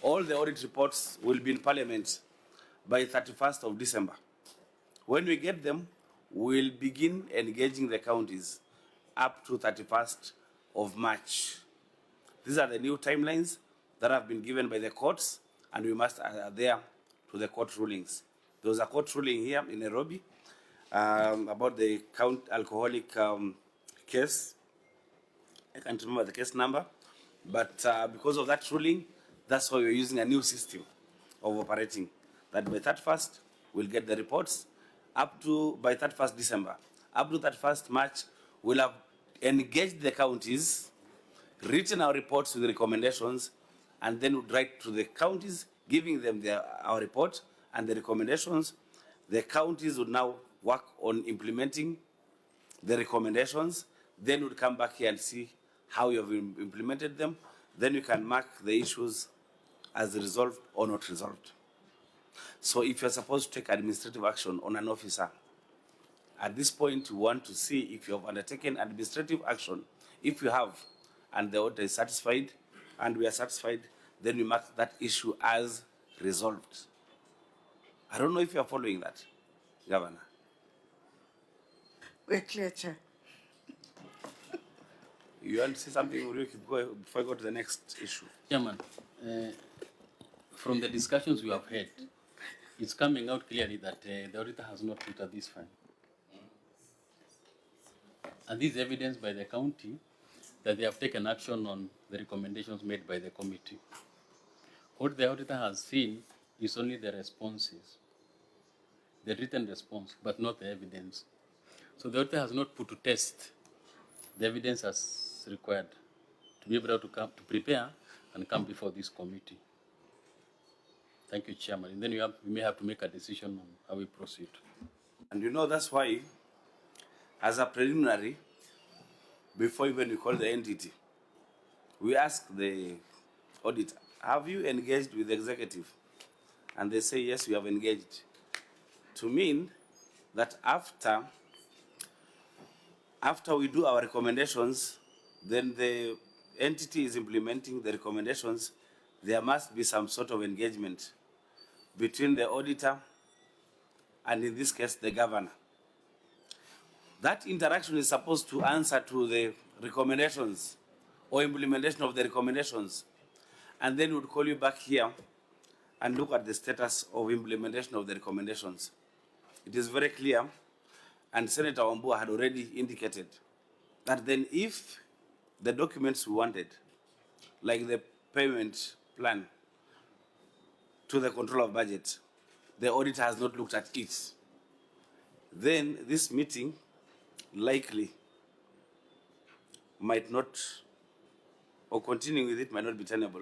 all the audit reports will be in Parliament by 31st of December. When we get them, we'll begin engaging the counties up to 31st of March. These are the new timelines that have been given by the courts, and we must adhere to the court rulings. There was a court ruling here in Nairobi about the alcoholic case. I can't remember the case number, but because of that ruling, that's why we're using a new system of operating. That by 31st, we'll get the reports up to by 31st December. Up to 31st March, we'll have engaged the counties, written our reports with the recommendations, and then we'll write to the counties, giving them our report and the recommendations. The counties would now work on implementing the recommendations, then we'll come back here and see how you have implemented them. Then we can mark the issues as resolved or not resolved. So if you're supposed to take administrative action on an officer, at this point, we want to see if you have undertaken administrative action. If you have, and the auditor is satisfied, and we are satisfied, then we mark that issue as resolved. I don't know if you are following that, Governor. We're clear, Chair. You want to say something, before I go to the next issue? Chairman, from the discussions we have had, it's coming out clearly that the auditor has not looked at this file. And this is evidenced by the county that they have taken action on the recommendations made by the committee. What the auditor has seen is only the responses, the written response, but not the evidence. So the auditor has not put to test the evidence as required to be able to come to prepare and come before this committee. Thank you, Chairman. And then we may have to make a decision on how we proceed. And you know, that's why, as a preliminary, before even we call the entity, we ask the auditor, have you engaged with the executive? And they say, yes, we have engaged. To mean that after we do our recommendations, then the entity is implementing the recommendations, there must be some sort of engagement between the auditor and, in this case, the governor. That interaction is supposed to answer to the recommendations or implementation of the recommendations. And then we'll call you back here and look at the status of implementation of the recommendations. It is very clear, and Senator Wambua had already indicated that then if the documents we wanted, like the payment plan to the control of budget, the auditor has not looked at it, then this meeting likely might not, or continuing with it might not be tenable.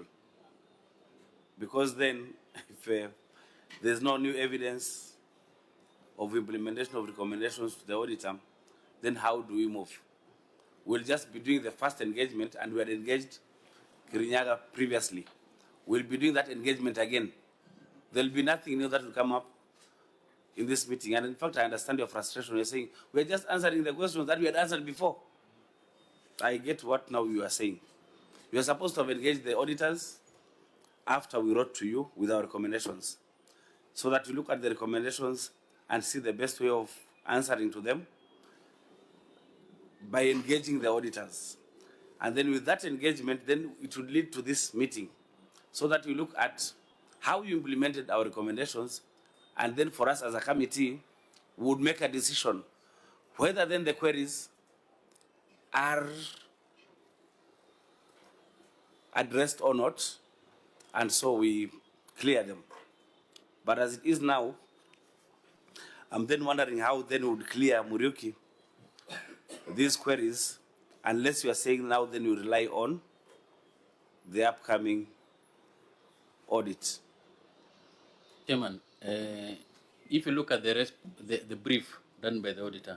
Because then, if there's no new evidence of implementation of recommendations to the auditor, then how do we move? We'll just be doing the first engagement, and we had engaged Kirinyaga previously. We'll be doing that engagement again. There'll be nothing new that will come up in this meeting. And in fact, I understand your frustration. You're saying, we're just answering the questions that we had answered before. I get what now you are saying. You are supposed to have engaged the auditors after we wrote to you with our recommendations, so that you look at the recommendations and see the best way of answering to them by engaging the auditors. And then with that engagement, then it would lead to this meeting, so that we look at how you implemented our recommendations, and then for us as a committee, we would make a decision whether then the queries are addressed or not, and so we clear them. But as it is now, I'm then wondering how then we would clear Muriuki these queries, unless you are saying now then you rely on the upcoming audit. Chairman, if you look at the brief done by the auditor,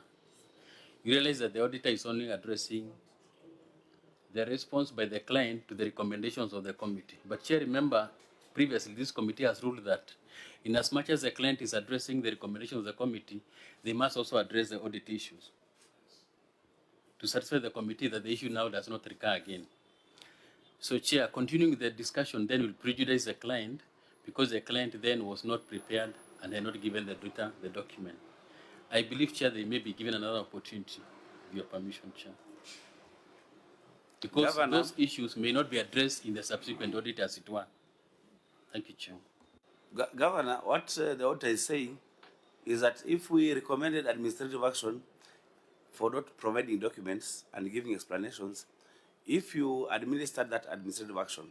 you realize that the auditor is only addressing the response by the client to the recommendations of the committee. But Chair, remember, previously this committee has ruled that in as much as the client is addressing the recommendations of the committee, they must also address the audit issues to satisfy the committee that the issue now does not recur again. So Chair, continuing the discussion then will prejudice the client, because the client then was not prepared and had not given the auditor the document. I believe, Chair, they may be given another opportunity, with your permission, Chair. Because Governor, those issues may not be addressed in the subsequent audit, as it were. Thank you, Chair. Governor, what the auditor is saying is that if we recommended administrative action for not providing documents and giving explanations, if you administered that administrative action,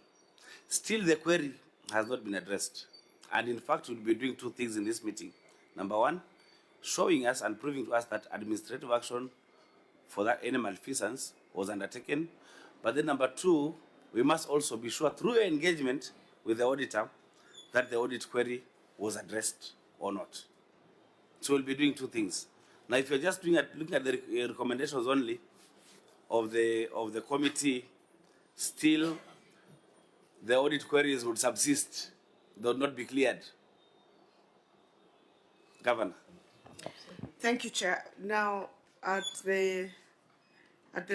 still the query has not been addressed. And in fact, we'll be doing two things in this meeting. Number one, showing us and proving to us that administrative action for that any malfeasance was undertaken. But then number two, we must also be sure through engagement with the auditor that the audit query was addressed or not. So we'll be doing two things. Now, if you're just looking at the recommendations only of the committee, still the audit queries would subsist. They would not be cleared. Governor. Thank you, Chair. Now, at the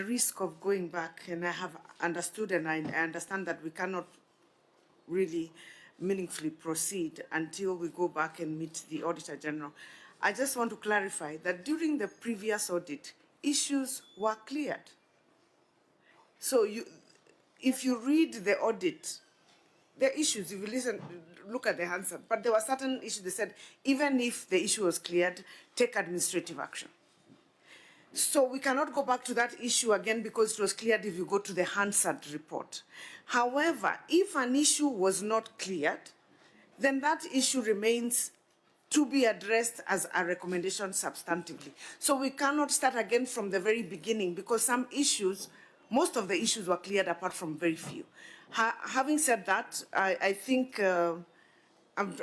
risk of going back, and I have understood and I understand that we cannot really meaningfully proceed until we go back and meet the Auditor General. I just want to clarify that during the previous audit, issues were cleared. So if you read the audit, the issues, if you look at the answer, but there were certain issues they said, even if the issue was cleared, take administrative action. So we cannot go back to that issue again because it was cleared if you go to the Hansard report. However, if an issue was not cleared, then that issue remains to be addressed as a recommendation substantively. So we cannot start again from the very beginning because some issues, most of the issues were cleared apart from very few. Having said that, I think I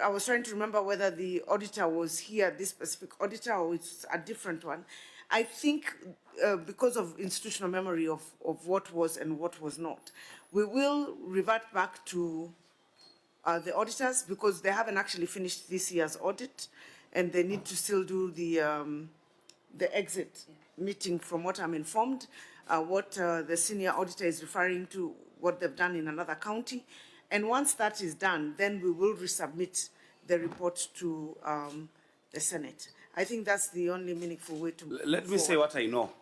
was trying to remember whether the auditor was here, this specific auditor, or it's a different one. I think because of institutional memory of what was and what was not, we will revert back to the auditors because they haven't actually finished this year's audit and they need to still do the exit meeting from what I'm informed, what the senior auditor is referring to, what they've done in another county. And once that is done, then we will resubmit the report to the Senate. I think that's the only meaningful way to move Let me say what I know.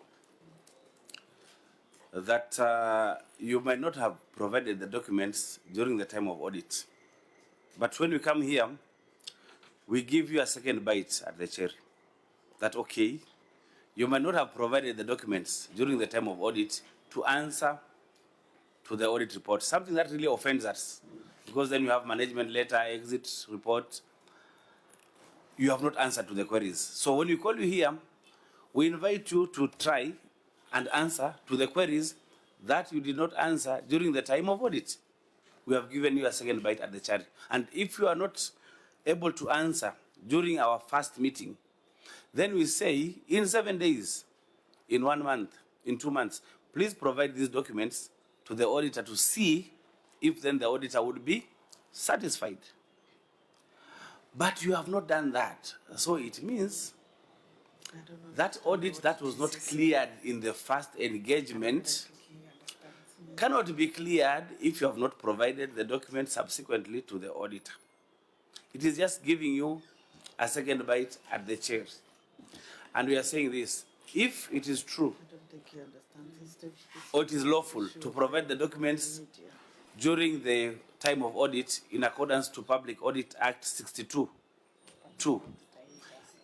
That you might not have provided the documents during the time of audit. But when we come here, we give you a second bite at the cherry. That, okay, you might not have provided the documents during the time of audit to answer to the audit report, something that really offends us. Because then you have management letter, exit report, you have not answered to the queries. So when we call you here, we invite you to try and answer to the queries that you did not answer during the time of audit. We have given you a second bite at the cherry. And if you are not able to answer during our first meeting, then we say in 7 days, in 1 month, in 2 months, please provide these documents to the auditor to see if then the auditor would be satisfied. But you have not done that. So it means that audit that was not cleared in the first engagement cannot be cleared if you have not provided the document subsequently to the auditor. It is just giving you a second bite at the cherry. And we are saying this, if it is true or it is lawful to provide the documents during the time of audit in accordance to Public Audit Act 62(2),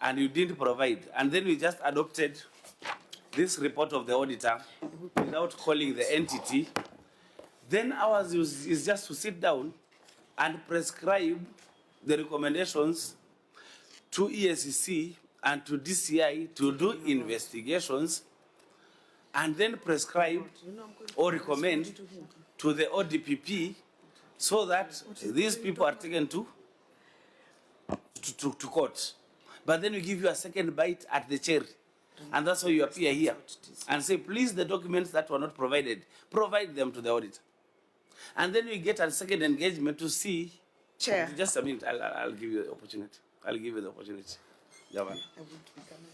and you didn't provide, and then we just adopted this report of the auditor without calling the entity, then ours is just to sit down and prescribe the recommendations to ESCC and to DCI to do investigations and then prescribe or recommend to the ODPP so that these people are taken to court. But then we give you a second bite at the cherry. And that's why you appear here and say, please, the documents that were not provided, provide them to the auditor. And then we get a second engagement to see. Chair. Just a minute, I'll give you the opportunity. I'll give you the opportunity, Governor.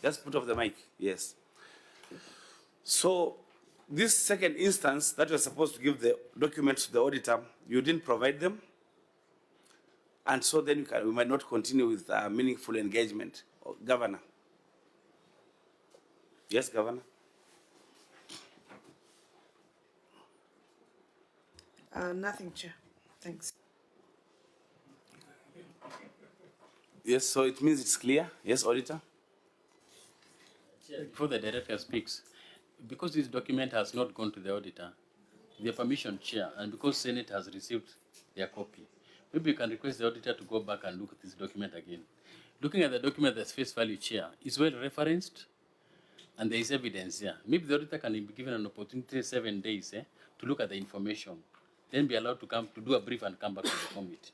Just put off the mic, yes. So this second instance that you're supposed to give the documents to the auditor, you didn't provide them. And so then we might not continue with meaningful engagement. Governor. Yes, Governor. Nothing, Chair. Thanks. Yes, so it means it's clear. Yes, Auditor. Before the director speaks, because this document has not gone to the auditor, the permission, Chair, and because Senate has received their copy, maybe you can request the auditor to go back and look at this document again. Looking at the document that's face value, Chair, is well referenced, and there is evidence here. Maybe the auditor can be given an opportunity 7 days to look at the information, then be allowed to come to do a brief and come back to the committee.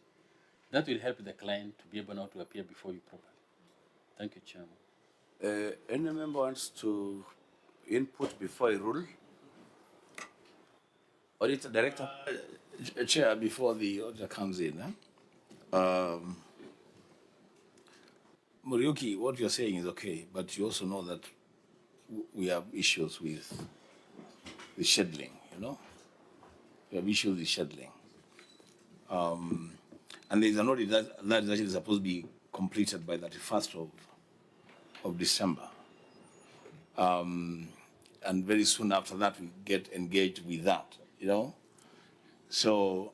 That will help the client to be able now to appear before you properly. Thank you, Chairman. Any member wants to input before I rule? Auditor Director? Chair, before the auditor comes in, Muriuki, what you're saying is okay, but you also know that we have issues with the scheduling, you know? We have issues with scheduling. And there's an audit that is actually supposed to be completed by the 31st of December. And very soon after that, we get engaged with that, you know? So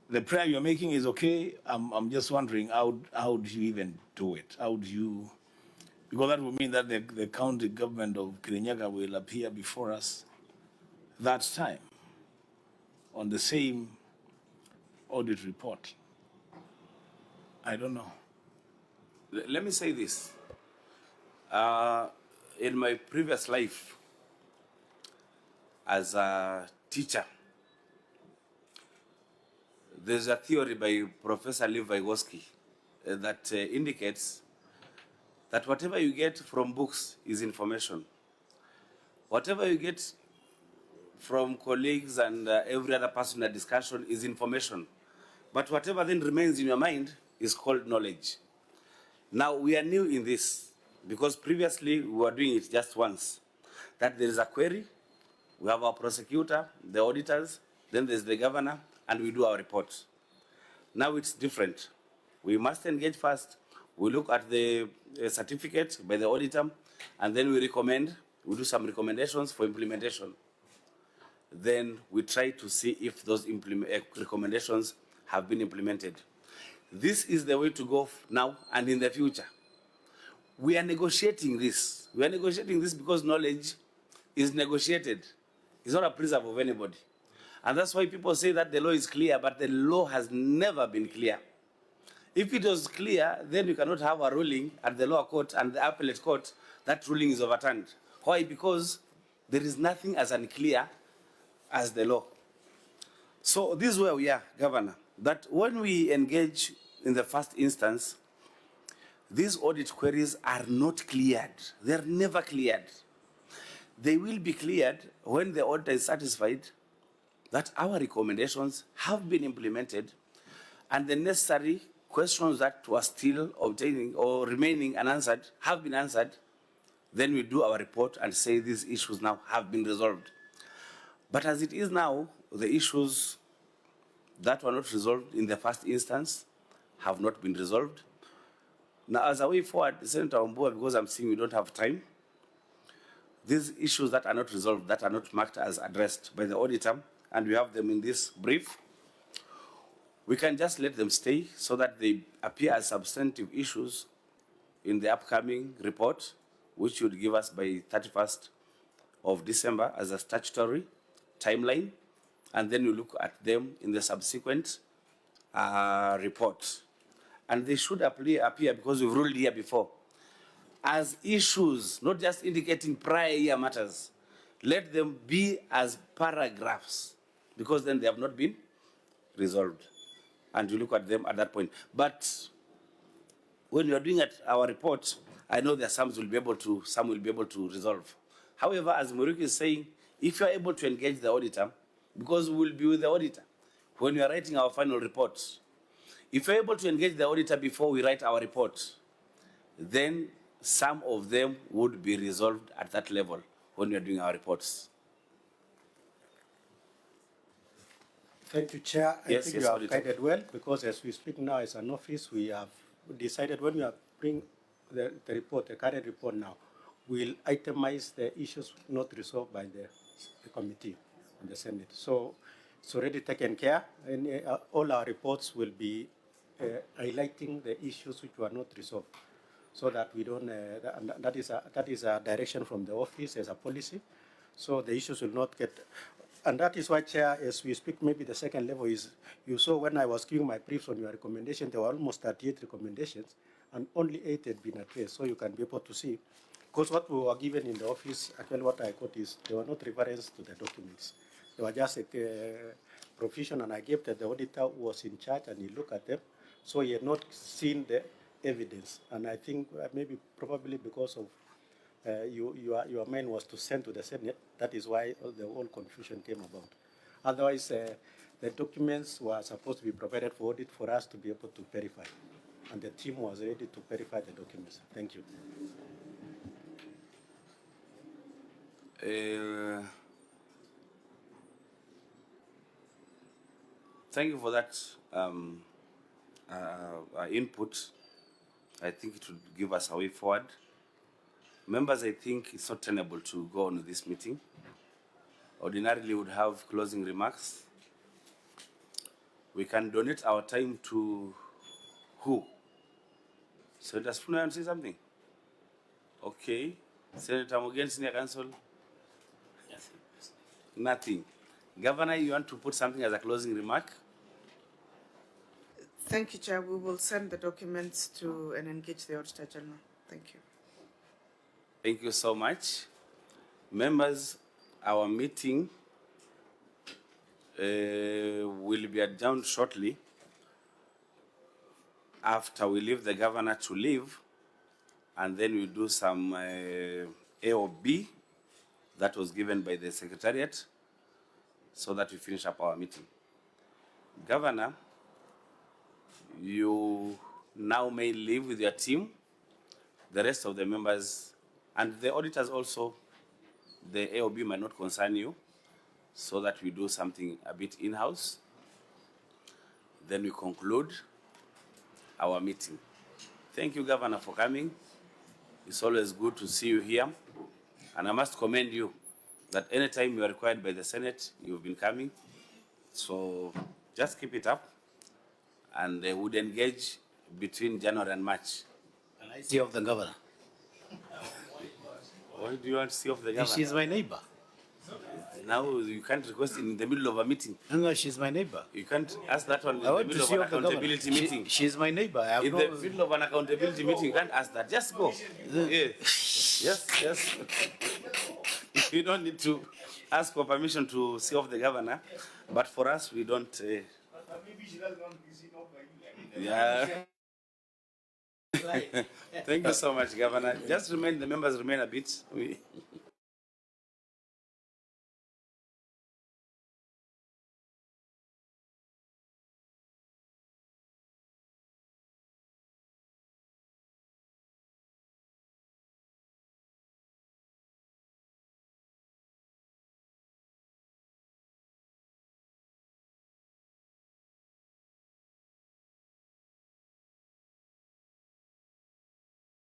the prayer you're making is okay. I'm just wondering, how do you even do it? How do you, because that would mean that the county government of Kirinyaga will appear before us that time on the same audit report. I don't know. Let me say this. In my previous life as a teacher, there's a theory by Professor Lev Vygotsky that indicates that whatever you get from books is information. Whatever you get from colleagues and every other person in a discussion is information. But whatever then remains in your mind is called knowledge. Now, we are new in this because previously we were doing it just once. That there is a query, we have our prosecutor, the auditors, then there's the governor, and we do our report. Now it's different. We must engage first. We look at the certificate by the auditor, and then we do some recommendations for implementation. Then we try to see if those recommendations have been implemented. This is the way to go now and in the future. We are negotiating this. We are negotiating this because knowledge is negotiated. It's not a preserve of anybody. And that's why people say that the law is clear, but the law has never been clear. If it was clear, then you cannot have a ruling at the lower court and the appellate court, that ruling is overturned. Why? Because there is nothing as unclear as the law. So this is where we are, Governor, that when we engage in the first instance, these audit queries are not cleared. They're never cleared. They will be cleared when the auditor is satisfied that our recommendations have been implemented and the necessary questions that were still obtaining or remaining unanswered have been answered. Then we do our report and say these issues now have been resolved. But as it is now, the issues that were not resolved in the first instance have not been resolved. Now, as a way forward, Senator Wambua, because I'm seeing we don't have time, these issues that are not resolved, that are not marked as addressed by the auditor, and we have them in this brief, we can just let them stay so that they appear as substantive issues in the upcoming report, which would give us by 31st of December as a statutory timeline, and then we look at them in the subsequent report. And they should appear because we've ruled here before as issues, not just indicating prior year matters. Let them be as paragraphs because then they have not been resolved. And you look at them at that point. But when you are doing our report, I know that some will be able to resolve. However, as Muriuki is saying, if you are able to engage the auditor, because we will be with the auditor when we are writing our final report, if you're able to engage the auditor before we write our report, then some of them would be resolved at that level when we are doing our reports. Thank you, Chair. I Yes, think yes, you have Auditor. guided well because as we speak now as an office, we have decided when we are bring the report, the current report now, we'll itemize the issues not resolved by the committee and the Senate. So it's already taken care, and all our reports will be highlighting the issues which were not resolved, so that we don't. That is a direction from the office as a policy, so the issues will not get. And that is why, Chair, as we speak, maybe the second level is, you saw when I was giving my briefs on your recommendation, there were almost 38 recommendations, and only 8 had been addressed. So you can be able to see, because what we were given in the office, actually what I got is, they were not reference to the documents. They were just a provision, and I gave that the auditor was in charge, and he looked at them. So he had not seen evidence. And I think maybe probably because of your mind was to send to the Senate, that is why the whole confusion came about. Otherwise, the documents were supposed to be provided for audit for us to be able to verify. And the team was ready to verify the documents. Thank you. Thank you for that input. I think it would give us a way forward. Members, I think it's not tenable to go on with this meeting. Ordinarily, we would have closing remarks. We can donate our time to who? Senator Spooner, want to say something? Okay. Senator Mugen, Senior Counsel? Nothing. Governor, you want to put something as a closing remark? Thank you, Chair. We will send the documents to and engage the Auditor General. Thank you. Thank you so much. Members, our meeting will be adjourned shortly after we leave the governor to leave, and then we do some A or B that was given by the Secretariat so that we finish up our meeting. Governor, you now may leave with your team. The rest of the members and the auditors also, the AOB might not concern you, so that we do something a bit in-house. Then we conclude our meeting. Thank you, Governor, for coming. It's always good to see you here. And I must commend you that anytime you are required by the Senate, you've been coming. So just keep it up. And they would engage between January and March. Can I see of the governor? What do you want to see of the governor? She's my neighbor. Now you can't request in the middle of a meeting. No, she's my neighbor. You can't ask that one in I the want middle to of see an of the governor. accountability meeting. She's my neighbor. I have In no... the middle of an accountability meeting, you can't ask that. Just go. Yes. You don't need to ask for permission to see off the governor. But for us, we don't. Yeah. Thank you so much, Governor. Just the members remain a bit.